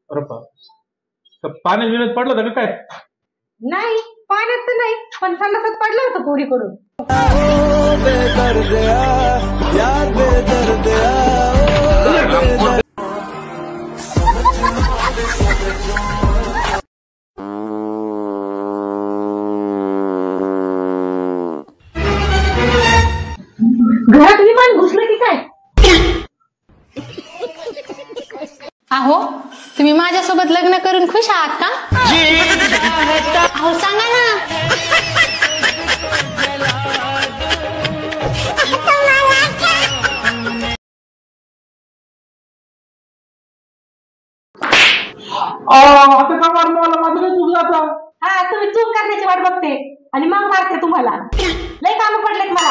अरे बाप, तर पाण्यात विण्यात पडलं होतं का काय? नाही, पाण्यात तर नाही, पण संडासात पडलं होतं पोरीकडून. घरात विमान घुसलं की काय? अहो, तुम्ही माझ्यासोबत लग्न करून खुश आहात का? अहो सांगा ना. आता का मारलं मला? माझं नाही चूक जाता. हा, तुम्ही चूक करण्याची वाट बघते आणि मग मारते तुम्हाला. लय कामं पडलेत मला.